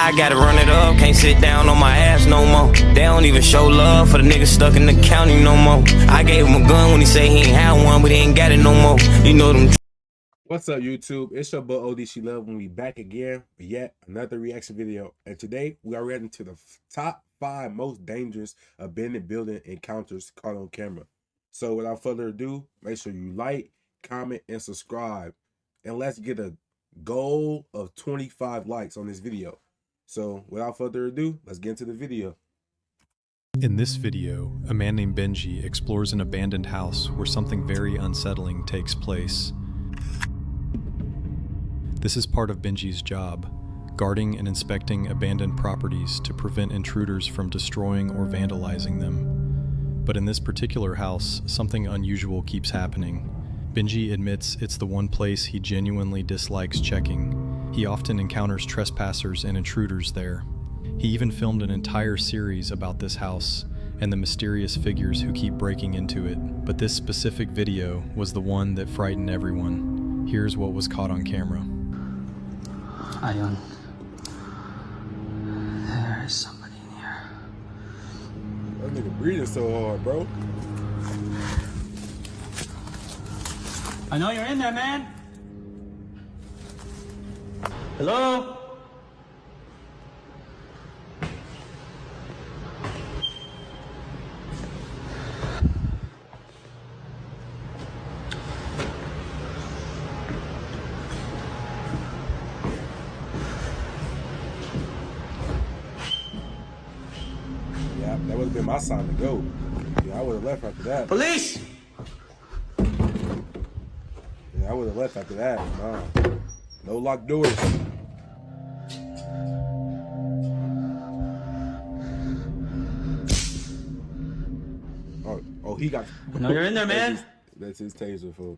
I gotta run it up, can't sit down on my ass no more. They don't even show love for the niggas stuck in the county no more. I gave him a gun when he said he ain't had one, but he ain't got it no more. You know them. What's up, YouTube? It's your boy odsheluvv, and we back again for yet another reaction video. And today we are reacting to the top 5 most dangerous abandoned building encounters caught on camera. So without further ado, make sure you like, comment, and subscribe. And let's get a goal of 25 likes on this video. So without further ado, let's get into the video. In this video, a man named Benji explores an abandoned house where something very unsettling takes place. This is part of Benji's job, guarding and inspecting abandoned properties to prevent intruders from destroying or vandalizing them. But in this particular house, something unusual keeps happening. Benji admits it's the one place he genuinely dislikes checking. He often encounters trespassers and intruders there. He even filmed an entire series about this house and the mysterious figures who keep breaking into it. But this specific video was the one that frightened everyone. Here's what was caught on camera. Ayun. There is somebody in here. That nigga breathing so hard, bro. I know you're in there, man. Hello? Yeah, that would have been my sign to go. Yeah, I would have left after that. Police! Yeah, I would have left after that. Nah. No locked doors. Oh, he got. I know you're in there, man. That's his taser, fool.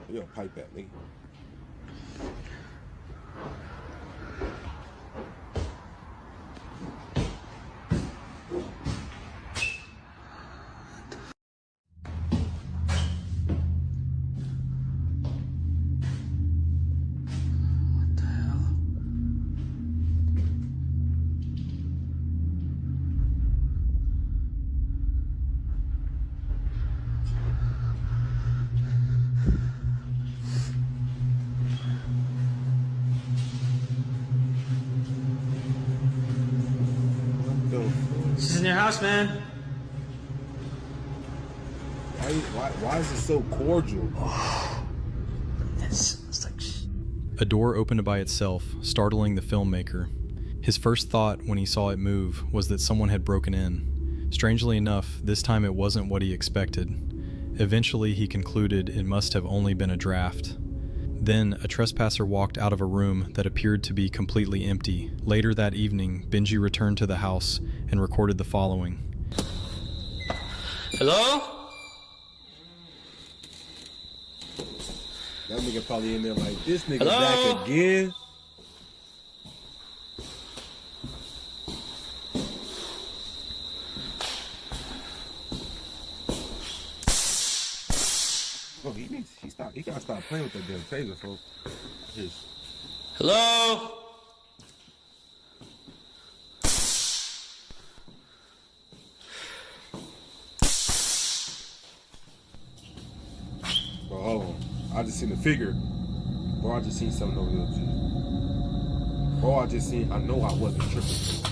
You gonna pipe at me? This is in your house, man. Why is it so cordial? This is like... A door opened by itself, startling the filmmaker. His first thought when he saw it move was that someone had broken in. Strangely enough, this time it wasn't what he expected. Eventually, he concluded it must have only been a draft. Then, a trespasser walked out of a room that appeared to be completely empty. Later that evening, Benji returned to the house and recorded the following. Hello? That nigga probably in there like, this nigga Hello? back again. Oh, he gotta stop playing with that damn taser, folks. Hello? Bro, hold on. I just seen the figure. Bro, I just seen something over there, too. Bro, I know I wasn't tripping.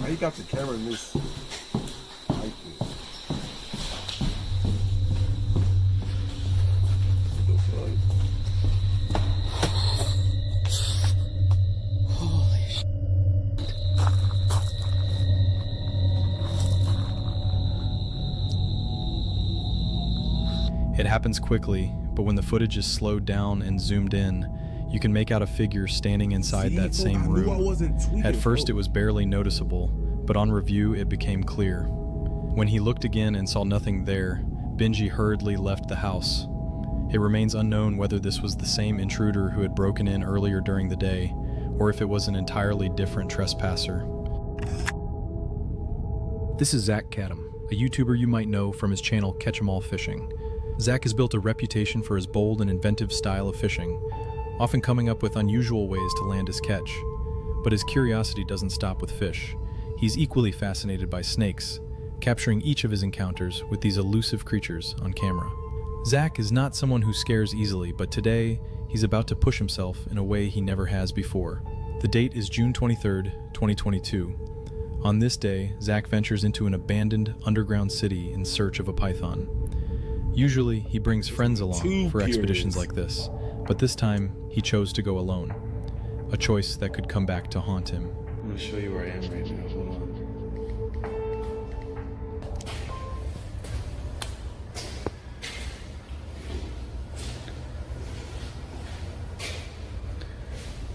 How you got the camera in this like this? Holy shit. It happens quickly, but when the footage is slowed down and zoomed in, You can make out a figure standing inside that same room. At first it was barely noticeable, but on review it became clear. When he looked again and saw nothing there, Benji hurriedly left the house. It remains unknown whether this was the same intruder who had broken in earlier during the day, or if it was an entirely different trespasser. This is Zach Cadam, a YouTuber you might know from his channel Catch 'Em All Fishing. Zach has built a reputation for his bold and inventive style of fishing, often coming up with unusual ways to land his catch. But his curiosity doesn't stop with fish. He's equally fascinated by snakes, capturing each of his encounters with these elusive creatures on camera. Zach is not someone who scares easily, but today he's about to push himself in a way he never has before. The date is June 23rd, 2022. On this day, Zach ventures into an abandoned underground city in search of a python. Usually, he brings friends along for expeditions like this, but this time, he chose to go alone. A choice that could come back to haunt him. I'm gonna show you where I am right now, hold on.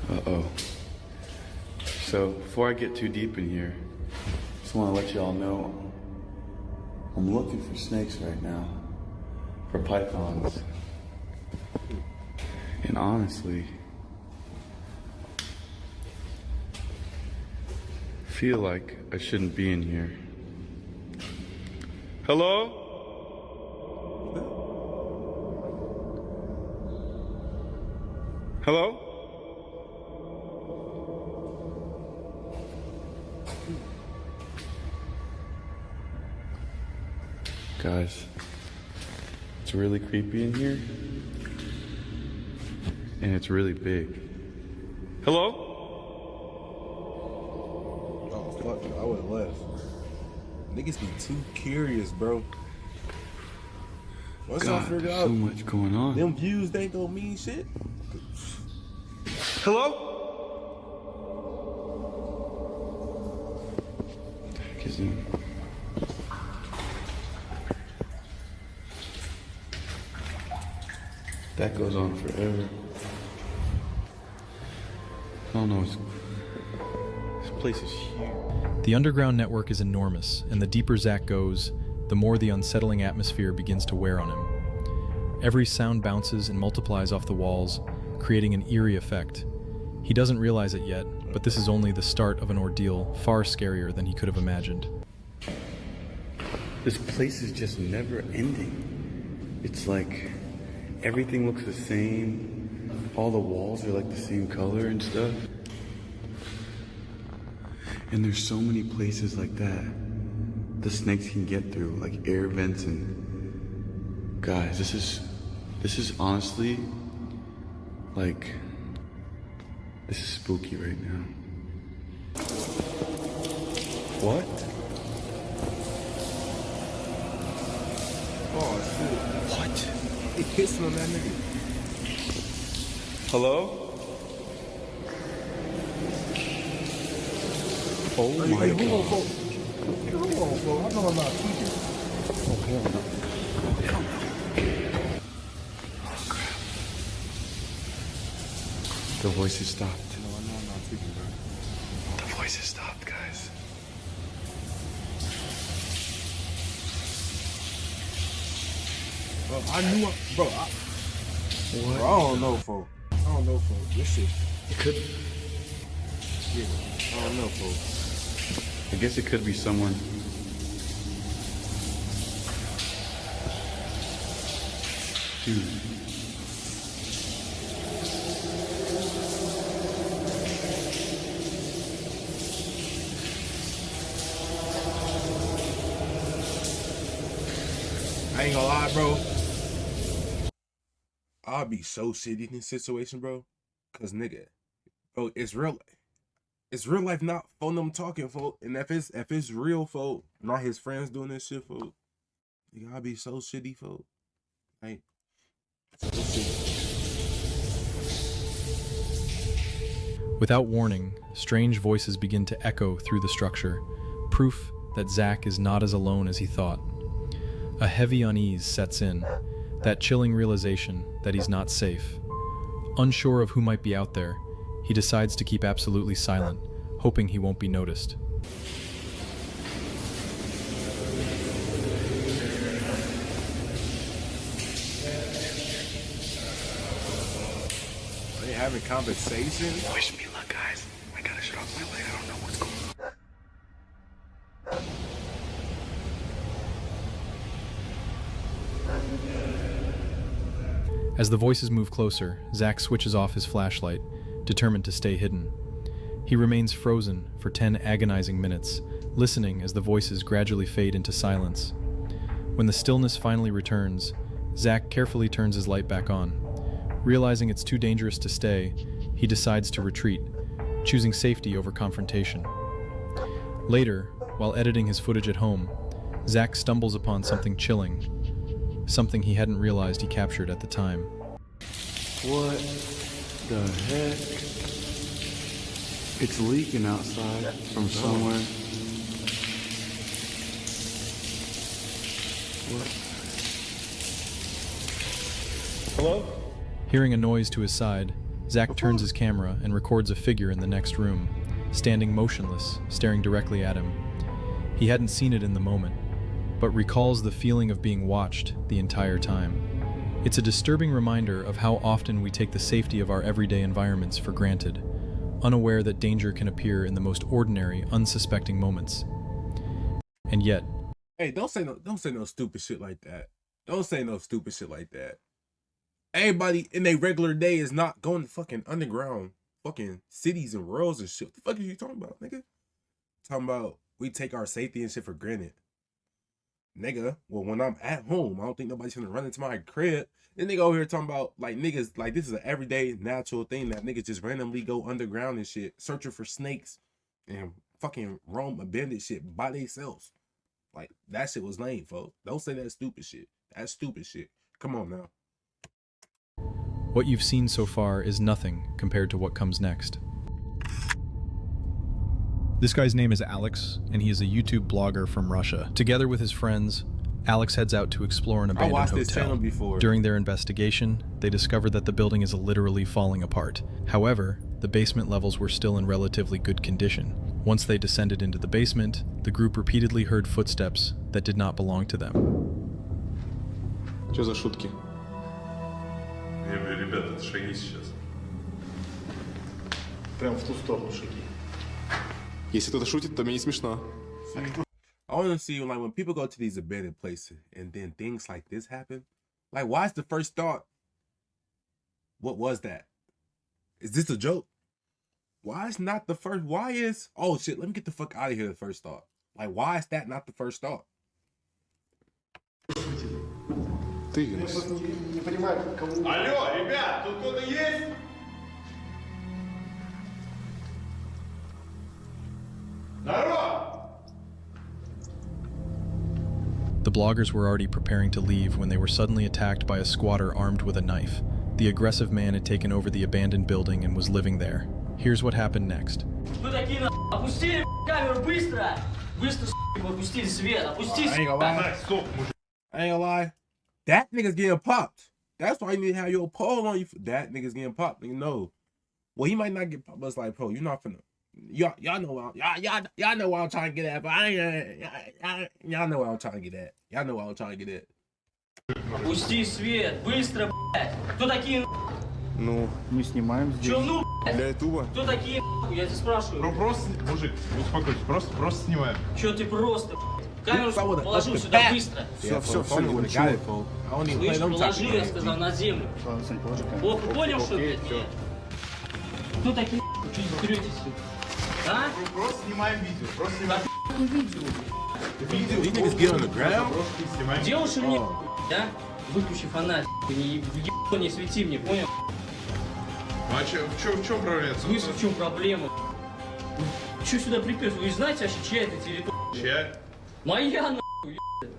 Uh-oh. So, before I get too deep in here, just want to let you all know I'm looking for snakes right now, for pythons. And honestly, feel like I shouldn't be in here. Hello? Hello? Guys, it's really creepy in here, and it's really big. Hello? Oh, fuck, I would've left. Niggas be too curious, bro. Once I God, figure there's out so much going on. them views, they ain't gonna mean shit. Hello? Heck is him. That goes on forever. I don't know, this place is huge. The underground network is enormous, and the deeper Zach goes, the more the unsettling atmosphere begins to wear on him. Every sound bounces and multiplies off the walls, creating an eerie effect. He doesn't realize it yet, but this is only the start of an ordeal far scarier than he could have imagined. This place is just never ending. It's like everything looks the same. All the walls are like the same color and stuff. And there's so many places like that the snakes can get through, like air vents and... Guys, this is honestly, like, this is spooky right now. What? Oh shit. What? They pissing on that nigga. Hello? Oh my God. Hold on, bro. I know I'm not tweaking. Oh, hell no. Oh, crap. The voices stopped. No, I know I'm not tweaking, bro. The voices stopped, guys. Bro, I knew bro, What? bro, I don't know, folks. I don't know, folks. This shit, It could... yeah, I don't know, folks. I guess it could be someone. Dude. I ain't gonna lie, bro. I'll be so shitty in this situation, bro. Cause nigga, bro, it's real life, not phone them talking, folk. And if it's real, folk, not his friends doing this shit, folk. Nigga, I'll be so shitty, folk. Like, so shitty. Without warning, strange voices begin to echo through the structure, proof that Zach is not as alone as he thought. A heavy unease sets in, that chilling realization that he's not safe. Unsure of who might be out there, he decides to keep absolutely silent, hoping he won't be noticed. Are they having conversation? Wish me luck, guys. I gotta shut off my light. I don't know what's going on. As the voices move closer, Zach switches off his flashlight, determined to stay hidden. He remains frozen for 10 agonizing minutes, listening as the voices gradually fade into silence. When the stillness finally returns, Zach carefully turns his light back on. Realizing it's too dangerous to stay, he decides to retreat, choosing safety over confrontation. Later, while editing his footage at home, Zach stumbles upon something chilling, something he hadn't realized he captured at the time. What the heck? It's leaking outside from somewhere. What? Hello? Hearing a noise to his side, Zach turns his camera and records a figure in the next room, standing motionless, staring directly at him. He hadn't seen it in the moment, but recalls the feeling of being watched the entire time. It's a disturbing reminder of how often we take the safety of our everyday environments for granted, unaware that danger can appear in the most ordinary, unsuspecting moments. And yet, Hey, don't say no stupid shit like that. Don't say no stupid shit like that. Everybody in their regular day is not going to fucking underground fucking cities and worlds and shit. What the fuck are you talking about, nigga? Talking about we take our safety and shit for granted. Nigga, well, when I'm at home, I don't think nobody's gonna run into my crib. Then they go over here talking about like niggas, like this is an everyday natural thing that niggas just randomly go underground and shit, searching for snakes and fucking roam abandoned shit by themselves. Like that shit was lame, folks. Don't say that stupid shit. That's stupid shit. Come on now. what you've seen so far is nothing compared to what comes next. This guy's name is Alex, and he is a YouTube blogger from Russia. Together with his friends, Alex heads out to explore an abandoned watched hotel. this channel before. During their investigation, they discovered that the building is literally falling apart. However, the basement levels were still in relatively good condition. Once they descended into the basement, the group repeatedly heard footsteps that did not belong to them. Что за шутки? Не, ребята, это шаги сейчас. Прям в ту сторону шаги. Если кто-то шутит, то мне не смешно. I want to see like when people go to these abandoned places and then things like this happen. Like, why is the first thought? What was that? Is this a joke? Why is not the first? Why is oh shit? Let me get the fuck out of here. The first thought. Like, why is that not the first thought? Ты Не понимаю, кому... Алло, ребят, тут кто-то есть? Народ! The bloggers were already preparing to leave when they were suddenly attacked by a squatter armed with a knife. The aggressive man had taken over the abandoned building and was living there. Here's what happened next. Вы такие опустили камеру быстро! Быстро, опустили свет, опусти I ain't gonna lie. I ain't gonna lie. That nigga's getting popped. That's why you need to have your pole on you. That nigga's getting popped. Nigga, no. Well, he might not get popped, but it's like, bro, you're not finna. Y'all know what y'all know what I'm trying to get at, but I ain't. Y'all know what I'm trying to get at. Y'all know what I'm trying to get at. Опусти свет, быстро, блядь! Кто такие, Ну, Мы снимаем здесь. чё, ну, блядь? для ютуба. Кто такие, я тебя спрашиваю? Просто, мужик, успокойся, просто снимаем. Чё ты просто, камеру I would've положил upped the сюда back. быстро. Yeah, Всё, phone всё, would have got it, fool. I don't even play Слышь, them type of положи, я games. сказал, на землю. Ладно, Сань, положи камеру. Плохо понял, что ли? Окей, всё. Кто такие, чё здесь берётесь? А? Просто снимаем видео, просто снимаем These niggas get on the ground. Просто снимаем. Где уши мне, да? Выключи фонарь, не в ебало не свети мне, понял? Ну а в чем проблема? Слышь, в чем проблема? Чё сюда приперся? Вы знаете вообще, чья это территория? Чья? Моя, нахуй, ебать.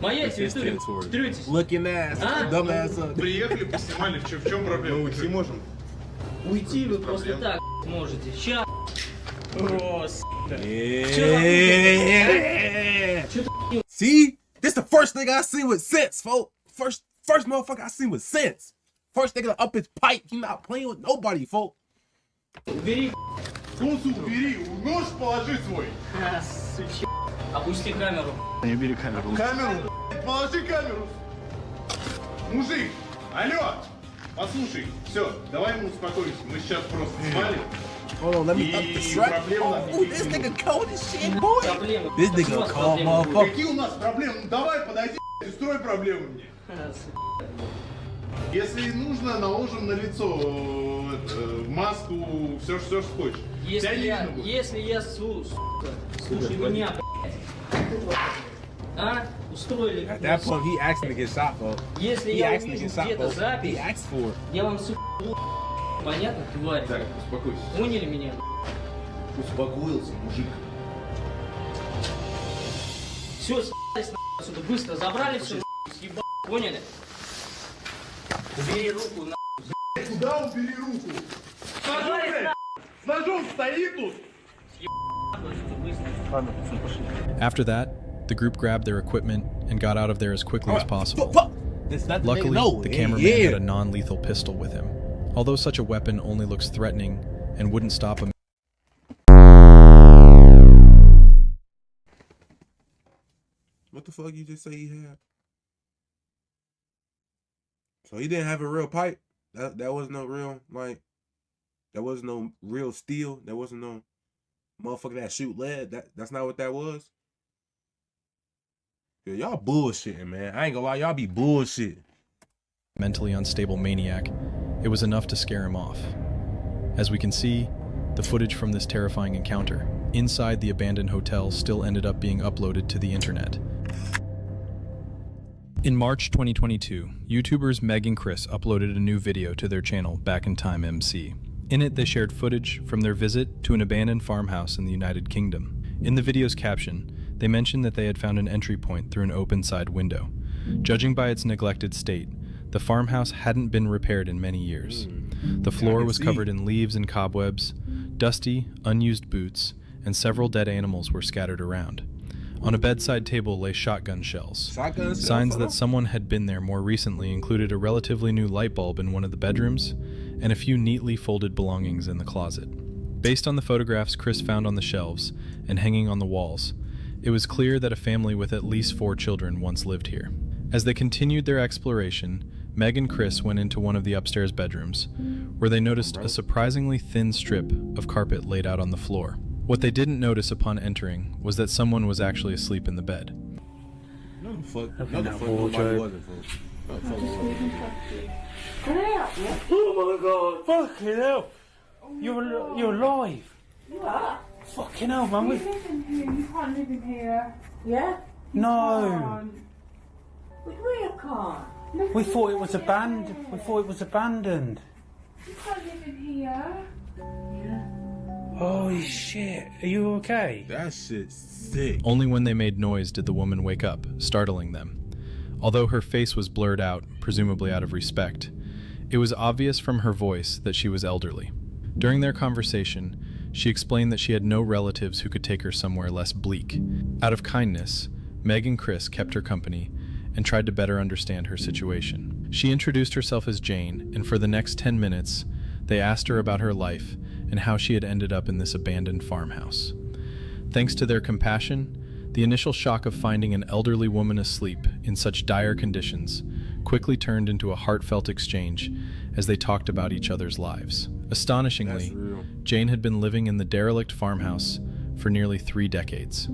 Моя территория, встретитесь. Looking ass, А? dumb ass up. Приехали, поснимали, в чем проблема? Мы уйти можем. Уйти вы просто так можете. Ща. О, сука. Yeah. Чё ты, See, this the first nigga I seen with sense, folks. First motherfucker I seen with sense. First nigga up his pipe. He not playing with nobody, folk. Убери, Сумку убери, нож положи свой. сучи. Опусти камеру. Не бери камеру. Камеру, положи камеру. Мужик, алло, послушай, все, давай мы успокоимся. Мы сейчас просто свалим. Hold on, let me И up the strap. проблем у нас Oh, this никаких не nigga будет. cold as shit, boy. Проблемы. This Какие у nigga вас cold, проблемы? motherfucker. Какие у нас проблемы? Ну давай, подойди и строй проблемы мне. Если нужно, наложим на лицо маску, все, что хочешь. Тебя не видно будет. Если я слушай меня, блядь. А? Устроили. At that point, he asking to get shot, bro. Если He я asking to увижу get shot, где-то bro. He запись, asked for it. я вам сука. Понятно, тварь? Так, успокойся. Поняли меня? Успокоился, мужик. Все, съебались отсюда, быстро забрали все, съебали, поняли? Убери руку, на. Куда убери руку? С ножом стоит тут. Ладно, пацаны, пошли. After that, the group grabbed their equipment and got out of there as quickly as possible. Fuck. That's not the nigga Luckily, know. the cameraman Yeah. had a non-lethal pistol with him. Although such a weapon only looks threatening and wouldn't stop a What the fuck you just say he had? So he didn't have a real pipe. That was no real, like, that was no real steel. There wasn't no motherfucker that shoot lead. That's not what that was. Yeah, y'all bullshitting, man. I ain't gonna lie, y'all be bullshit. mentally unstable maniac, it was enough to scare him off. As we can see, the footage from this terrifying encounter inside the abandoned hotel still ended up being uploaded to the internet. In March 2022, YouTubers Meg and Chris uploaded a new video to their channel, Back in Time MC. In it, they shared footage from their visit to an abandoned farmhouse in the United Kingdom. In the video's caption, they mentioned that they had found an entry point through an open side window. Judging by its neglected state, the farmhouse hadn't been repaired in many years. The floor was covered in leaves and cobwebs, dusty, unused boots, and several dead animals were scattered around. On a bedside table lay shotgun shells. Signs that someone had been there more recently included a relatively new light bulb in one of the bedrooms and a few neatly folded belongings in the closet. Based on the photographs Chris found on the shelves and hanging on the walls, it was clear that a family with at least 4 children once lived here. As they continued their exploration, Meg and Chris went into one of the upstairs bedrooms, where they noticed a surprisingly thin strip of carpet laid out on the floor. What they didn't notice upon entering was that someone was actually asleep in the bed. No the fuck nobody wasn't, folks. No the fuck wasn't. Oh my god. Fucking hell. You're alive. What? Fucking hell, man. You live in here. You can't live in here. Yeah? No. But we can't. We thought it was abandoned. We thought it was abandoned. You can't live in here. Holy shit. Are you okay? That shit's sick. Only when they made noise did the woman wake up, startling them. Although her face was blurred out, presumably out of respect, it was obvious from her voice that she was elderly. During their conversation, she explained that she had no relatives who could take her somewhere less bleak. Out of kindness, Meg and Chris kept her company and tried to better understand her situation. She introduced herself as Jane, and for the next 10 minutes, they asked her about her life and how she had ended up in this abandoned farmhouse. Thanks to their compassion, the initial shock of finding an elderly woman asleep in such dire conditions quickly turned into a heartfelt exchange as they talked about each other's lives. Astonishingly, Jane had been living in the derelict farmhouse for nearly 3 decades.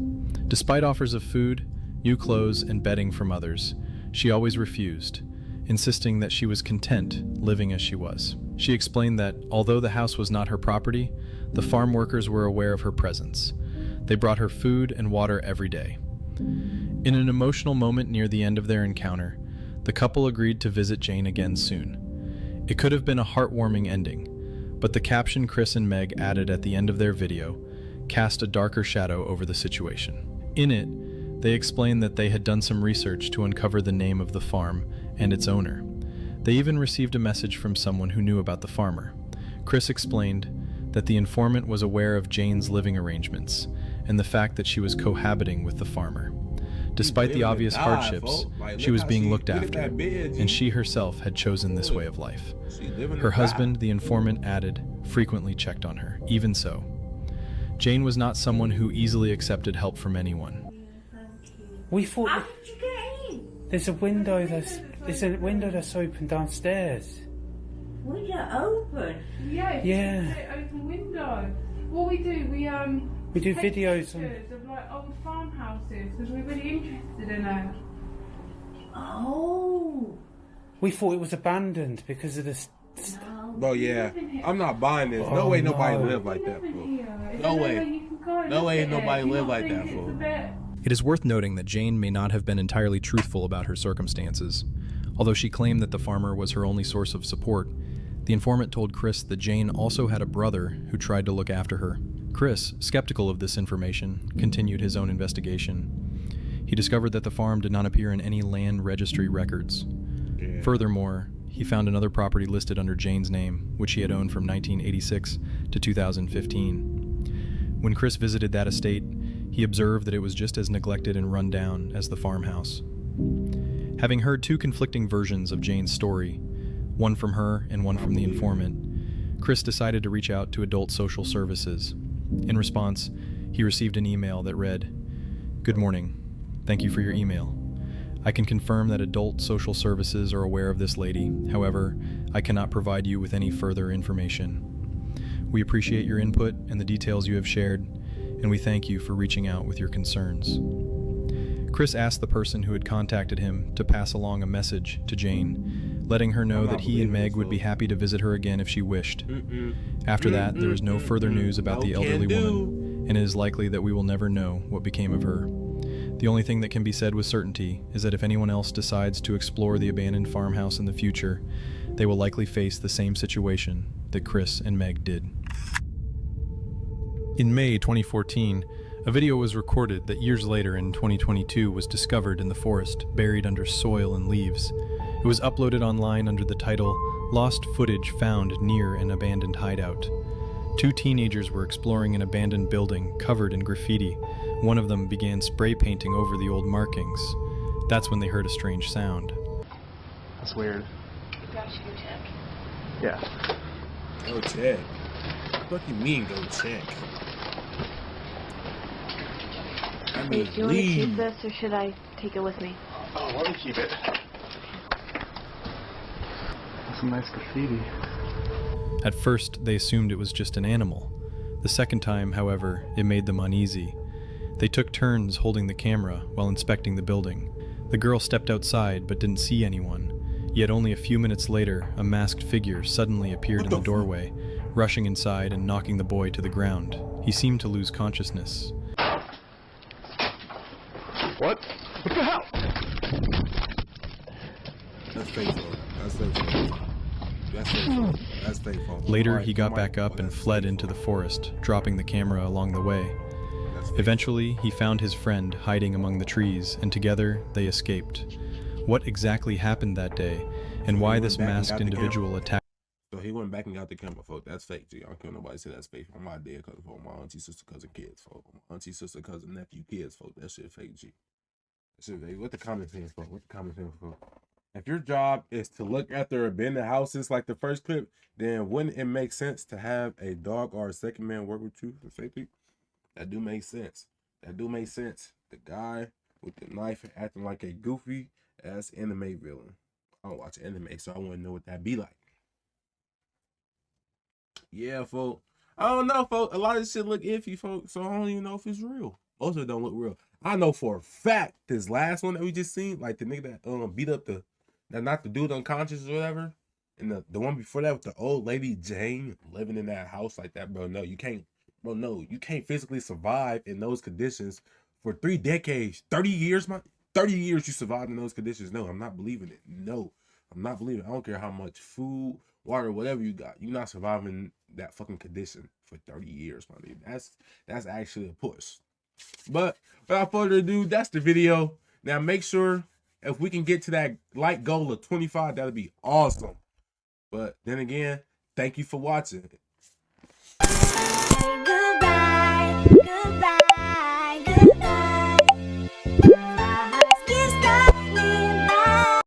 Despite offers of food, new clothes, and bedding from others, she always refused, insisting that she was content living as she was. She explained that, although the house was not her property, the farm workers were aware of her presence. They brought her food and water every day. In an emotional moment near the end of their encounter, the couple agreed to visit Jane again soon. It could have been a heartwarming ending, but the caption Chris and Meg added at the end of their video cast a darker shadow over the situation. In it, they explained that they had done some research to uncover the name of the farm and its owner. They even received a message from someone who knew about the farmer. Chris explained that the informant was aware of Jane's living arrangements and the fact that she was cohabiting with the farmer. Despite the living to obvious die, hardships, folks. Like, she look was how being she- looked look at after, that bed, G. and she herself had chosen this way of life. She living to Her die. husband, the informant added, frequently checked on her. Even so, Jane was not someone who easily accepted help from anyone. We thought How did you get in? there's a window that's open downstairs. Window open. Yeah, Yeah. it's an open window. What we do, We do take videos on. pictures of like old farmhouses because we're really interested in it. Oh. We thought it was abandoned because of this. Bro, yeah. I'm not buying this. No way nobody live like that, Live in fool. here. Is No there way. any you can go and No look way at nobody it? Do you live not like think that, it's fool. a bit- It is worth noting that Jane may not have been entirely truthful about her circumstances. Although she claimed that the farmer was her only source of support, the informant told Chris that Jane also had a brother who tried to look after her. Chris, skeptical of this information, continued his own investigation. He discovered that the farm did not appear in any land registry records. Yeah. Furthermore, he found another property listed under Jane's name, which he had owned from 1986 to 2015. When Chris visited that estate, he observed that it was just as neglected and run down as the farmhouse. Having heard two conflicting versions of Jane's story, one from her and one from the informant, Chris decided to reach out to Adult Social Services. In response, he received an email that read, "Good morning. Thank you for your email. I can confirm that Adult Social Services are aware of this lady. However, I cannot provide you with any further information. We appreciate your input and the details you have shared, and we thank you for reaching out with your concerns." Chris asked the person who had contacted him to pass along a message to Jane, letting her know that he and Meg would be happy to visit her again if she wished. After that, there was no further news about the elderly woman, and it is likely that we will never know what became of her. The only thing that can be said with certainty is that if anyone else decides to explore the abandoned farmhouse in the future, they will likely face the same situation that Chris and Meg did. In May 2014, a video was recorded that years later in 2022 was discovered in the forest, buried under soil and leaves. It was uploaded online under the title, "Lost Footage Found Near an Abandoned Hideout." Two teenagers were exploring an abandoned building covered in graffiti. One of them began spray painting over the old markings. That's when they heard a strange sound. That's weird. You guys should go check. Yeah. Go check. What do you mean, go check? I mean, Wait, do you want to keep leave. this or should I take it with me? Oh, let me keep it. Some nice graffiti. At first, they assumed it was just an animal. The second time, however, it made them uneasy. They took turns holding the camera while inspecting the building. The girl stepped outside but didn't see anyone. Yet only a few minutes later, a masked figure suddenly appeared in the doorway, rushing inside and knocking the boy to the ground. He seemed to lose consciousness. What? What the hell? That's faithful. That's faithful. That's faithful. That's faithful. Later, he got back up and fled into the forest, dropping the camera along the way. Eventually, he found his friend hiding among the trees, and together they escaped. What exactly happened that day, and why this masked individual attacked? So he went back and got the camera, folks. That's fake, G. I don't care nobody say that's fake. On my dead cousin, folks. My auntie, sister, cousin, kids, folks. My auntie, sister, cousin, nephew, kids, folks. That shit fake, G. That shit fake. What the comments saying, folks? What the comments saying, folks? If your job is to look after abandoned houses like the first clip, then wouldn't it make sense to have a dog or a second man work with you for safety? That do make sense. That do make sense. The guy with the knife acting like a goofy ass anime villain. I don't watch anime, so I want to know what that be like. Yeah, folks. I don't know, folks. A lot of this shit look iffy, folks, so I don't even know if it's real. Most of it don't look real. I know for a fact this last one that we just seen, like the nigga that beat up not the dude unconscious or whatever, and the one before that with the old lady Jane living in that house like that, bro. No, you can't. Bro, no, you can't physically survive in those conditions for 3 decades, 30 years, man. 30 years you survived in those conditions. No, I'm not believing it. No, I'm not believing it. I don't care how much food, water, whatever you got. You're not surviving that fucking condition for 30 years, my dude. That's actually a push. But without further ado, that's the video. Now make sure if we can get to that like goal of 25, that'll be awesome. But then again, thank you for watching. Goodbye, goodbye, goodbye.